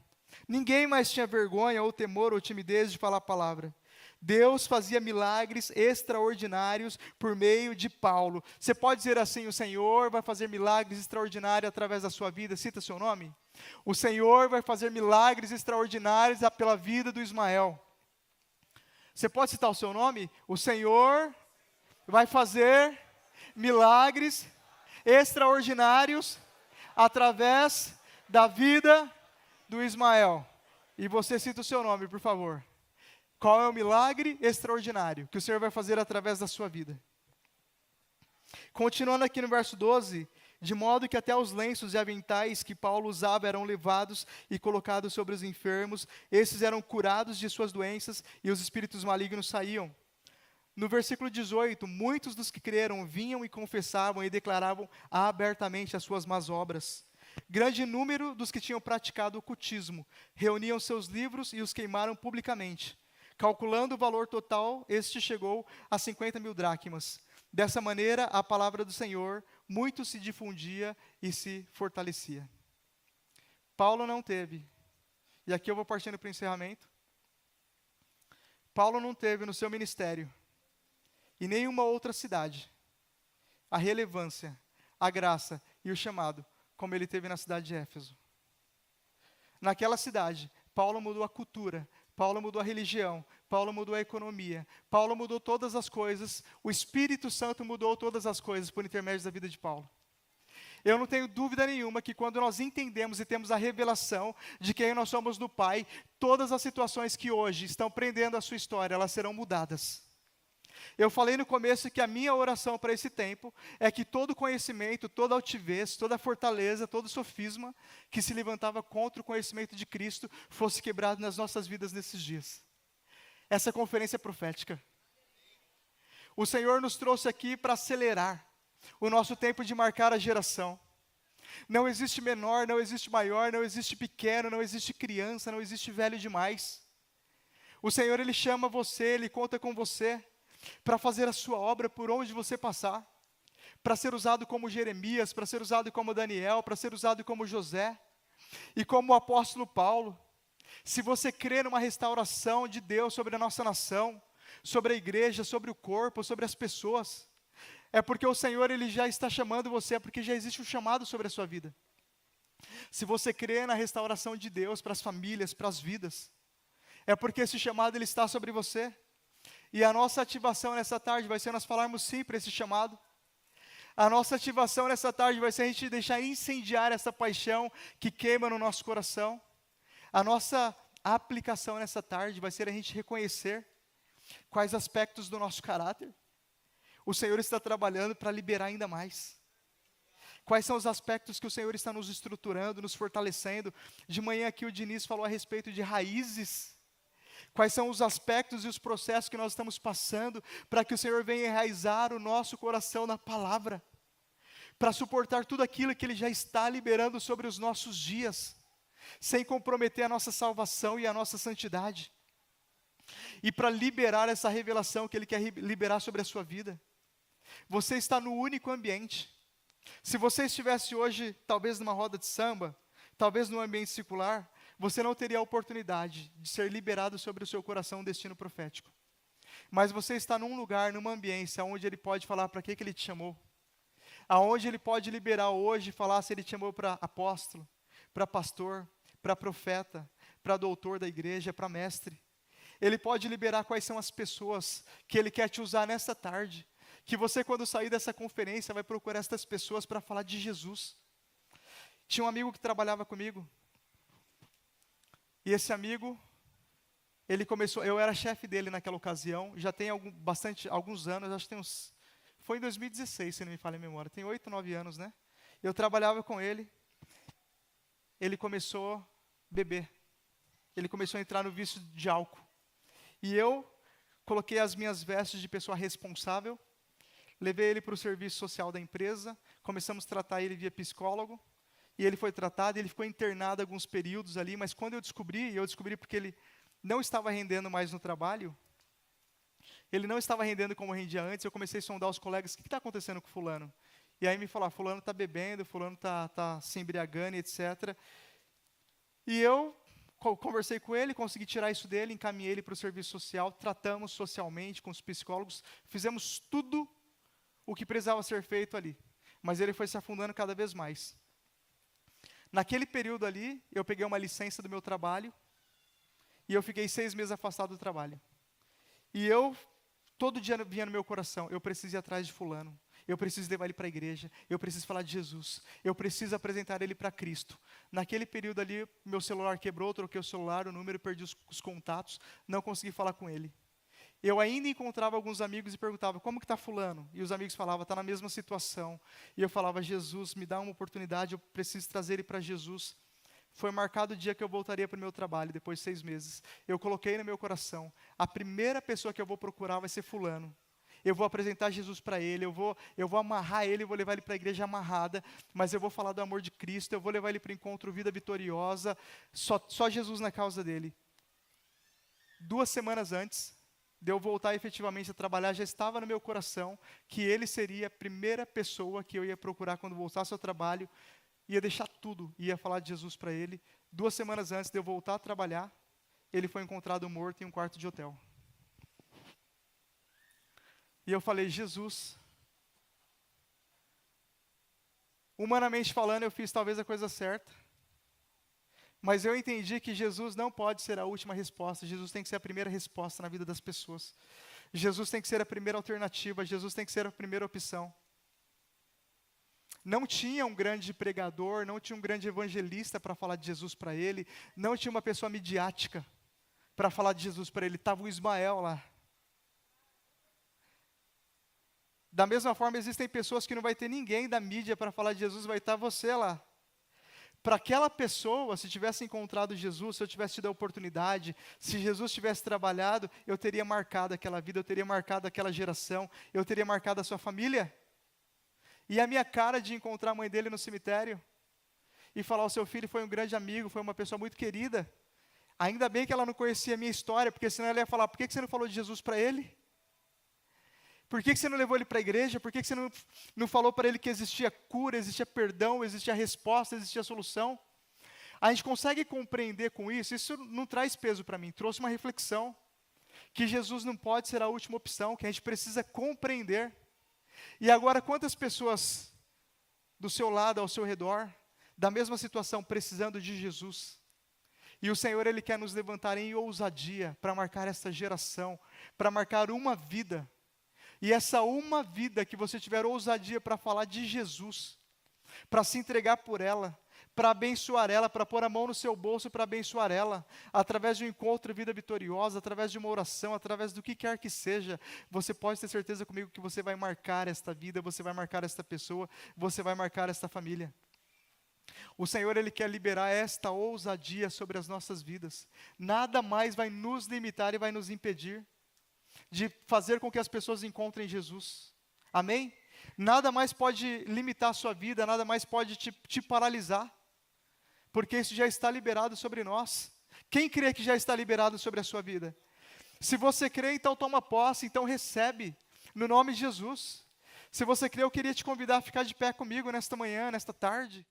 Ninguém mais tinha vergonha ou temor ou timidez de falar a palavra. Deus fazia milagres extraordinários por meio de Paulo. Você pode dizer assim: o Senhor vai fazer milagres extraordinários através da sua vida? Cita seu nome. O Senhor vai fazer milagres extraordinários pela vida do Ismael. Você pode citar o seu nome? O Senhor vai fazer milagres extraordinários através da vida do Ismael. E você cita o seu nome, por favor. Qual é o milagre extraordinário que o Senhor vai fazer através da sua vida? Continuando aqui no verso 12, de modo que até os lenços e aventais que Paulo usava eram levados e colocados sobre os enfermos, esses eram curados de suas doenças e os espíritos malignos saíam. No versículo 18, muitos dos que creram vinham e confessavam e declaravam abertamente as suas más obras. Grande número dos que tinham praticado o ocultismo reuniam seus livros e os queimaram publicamente. Calculando o valor total, este chegou a 50.000 dracmas. Dessa maneira, a palavra do Senhor muito se difundia e se fortalecia. Paulo não teve, e aqui eu vou partindo para o encerramento. Paulo não teve no seu ministério, em nenhuma outra cidade, a relevância, a graça e o chamado, como ele teve na cidade de Éfeso. Naquela cidade, Paulo mudou a cultura, Paulo mudou a religião, Paulo mudou a economia, Paulo mudou todas as coisas, o Espírito Santo mudou todas as coisas por intermédio da vida de Paulo. Eu não tenho dúvida nenhuma que quando nós entendemos e temos a revelação de quem nós somos no Pai, todas as situações que hoje estão prendendo a sua história, elas serão mudadas. Eu falei no começo que a minha oração para esse tempo é que todo conhecimento, toda altivez, toda fortaleza, todo sofisma que se levantava contra o conhecimento de Cristo fosse quebrado nas nossas vidas nesses dias. Essa conferência é profética. O Senhor nos trouxe aqui para acelerar o nosso tempo de marcar a geração. Não existe menor, não existe maior, não existe pequeno, não existe criança, não existe velho demais. O Senhor, Ele chama você, Ele conta com você para fazer a sua obra por onde você passar, para ser usado como Jeremias, para ser usado como Daniel, para ser usado como José, e como o apóstolo Paulo. Se você crê numa restauração de Deus sobre a nossa nação, sobre a igreja, sobre o corpo, sobre as pessoas, é porque o Senhor, Ele já está chamando você, é porque já existe um chamado sobre a sua vida. Se você crê na restauração de Deus para as famílias, para as vidas, é porque esse chamado, Ele está sobre você. E a nossa ativação nessa tarde vai ser nós falarmos sim para esse chamado. A nossa ativação nessa tarde vai ser a gente deixar incendiar essa paixão que queima no nosso coração. A nossa aplicação nessa tarde vai ser a gente reconhecer quais aspectos do nosso caráter o Senhor está trabalhando para liberar ainda mais. Quais são os aspectos que o Senhor está nos estruturando, nos fortalecendo. De manhã aqui o Diniz falou a respeito de raízes. Quais são os aspectos e os processos que nós estamos passando para que o Senhor venha enraizar o nosso coração na palavra, para suportar tudo aquilo que Ele já está liberando sobre os nossos dias, sem comprometer a nossa salvação e a nossa santidade, e para liberar essa revelação que Ele quer liberar sobre a sua vida. Você está no único ambiente. Se você estivesse hoje, talvez numa roda de samba, talvez num ambiente circular, você não teria a oportunidade de ser liberado sobre o seu coração um destino profético. Mas você está num lugar, numa ambiência, onde Ele pode falar para que Ele te chamou. Aonde Ele pode liberar hoje e falar se Ele te chamou para apóstolo, para pastor, para profeta, para doutor da igreja, para mestre. Ele pode liberar quais são as pessoas que Ele quer te usar nessa tarde. Que você, quando sair dessa conferência, vai procurar essas pessoas para falar de Jesus. Tinha um amigo que trabalhava comigo. E esse amigo, ele começou, eu era chefe dele naquela ocasião, já tem alguns anos, acho que tem uns, foi em 2016, se não me falha a memória, tem 8, 9 anos, né? Eu trabalhava com ele, ele começou a beber, ele começou a entrar no vício de álcool. E eu coloquei as minhas vestes de pessoa responsável, levei ele para o serviço social da empresa, começamos a tratar ele via psicólogo, e ele foi tratado, ele ficou internado alguns períodos ali, mas quando eu descobri porque ele não estava rendendo mais no trabalho, ele não estava rendendo como rendia antes, eu comecei a sondar os colegas, o que está acontecendo com fulano? E aí me falaram, fulano está bebendo, fulano está se embriagando, etc. E eu conversei com ele, consegui tirar isso dele, encaminhei ele para o serviço social, tratamos socialmente com os psicólogos, fizemos tudo o que precisava ser feito ali. Mas ele foi se afundando cada vez mais. Naquele período ali, eu peguei uma licença do meu trabalho e eu fiquei 6 meses afastado do trabalho. E todo dia vinha no meu coração, eu preciso ir atrás de fulano. Eu preciso levar ele para a igreja, eu preciso falar de Jesus, eu preciso apresentar ele para Cristo. Naquele período ali, meu celular quebrou, troquei o celular, o número, perdi os contatos, não consegui falar com ele. Eu ainda encontrava alguns amigos e perguntava, como que está fulano? E os amigos falavam, está na mesma situação. E eu falava, Jesus, me dá uma oportunidade, eu preciso trazer ele para Jesus. Foi marcado o dia que eu voltaria para o meu trabalho, depois de 6 meses. Eu coloquei no meu coração, a primeira pessoa que eu vou procurar vai ser fulano. Eu vou apresentar Jesus para ele, eu vou amarrar ele, eu vou levar ele para a igreja amarrada, mas eu vou falar do amor de Cristo, eu vou levar ele para o encontro Vida Vitoriosa, só Jesus na causa dele. 2 semanas antes de eu voltar efetivamente a trabalhar, já estava no meu coração que ele seria a primeira pessoa que eu ia procurar quando voltasse ao trabalho, ia deixar tudo, ia falar de Jesus para ele. 2 semanas antes de eu voltar a trabalhar, ele foi encontrado morto em um quarto de hotel. E eu falei, Jesus, humanamente falando, eu fiz talvez a coisa certa, mas eu entendi que Jesus não pode ser a última resposta, Jesus tem que ser a primeira resposta na vida das pessoas. Jesus tem que ser a primeira alternativa, Jesus tem que ser a primeira opção. Não tinha um grande pregador, não tinha um grande evangelista para falar de Jesus para ele, não tinha uma pessoa midiática para falar de Jesus para ele, estava o Ismael lá. Da mesma forma, existem pessoas que não vai ter ninguém da mídia para falar de Jesus, vai estar você lá. Para aquela pessoa, se tivesse encontrado Jesus, se eu tivesse tido a oportunidade, se Jesus tivesse trabalhado, eu teria marcado aquela vida, eu teria marcado aquela geração, eu teria marcado a sua família. E a minha cara de encontrar a mãe dele no cemitério e falar, o seu filho foi um grande amigo, foi uma pessoa muito querida. Ainda bem que ela não conhecia a minha história, porque senão ela ia falar, por que você não falou de Jesus para ele? Por que você não levou ele para a igreja? Por que você não falou para ele que existia cura, existia perdão, existia resposta, existia solução? A gente consegue compreender com isso? Isso não traz peso para mim, trouxe uma reflexão. Que Jesus não pode ser a última opção, que a gente precisa compreender. E agora, quantas pessoas do seu lado, ao seu redor, da mesma situação, precisando de Jesus? E o Senhor, Ele quer nos levantar em ousadia para marcar essa geração, para marcar uma vida. E essa uma vida que você tiver ousadia para falar de Jesus, para se entregar por ela, para abençoar ela, para pôr a mão no seu bolso para abençoar ela, através de um encontro Vida Vitoriosa, através de uma oração, através do que quer que seja, você pode ter certeza comigo que você vai marcar esta vida, você vai marcar esta pessoa, você vai marcar esta família. O Senhor, Ele quer liberar esta ousadia sobre as nossas vidas. Nada mais vai nos limitar e vai nos impedir de fazer com que as pessoas encontrem Jesus. Amém? Nada mais pode limitar a sua vida, nada mais pode te paralisar, porque isso já está liberado sobre nós. Quem crê que já está liberado sobre a sua vida? Se você crê, então toma posse, então recebe, no nome de Jesus. Se você crê, eu queria te convidar a ficar de pé comigo nesta manhã, nesta tarde.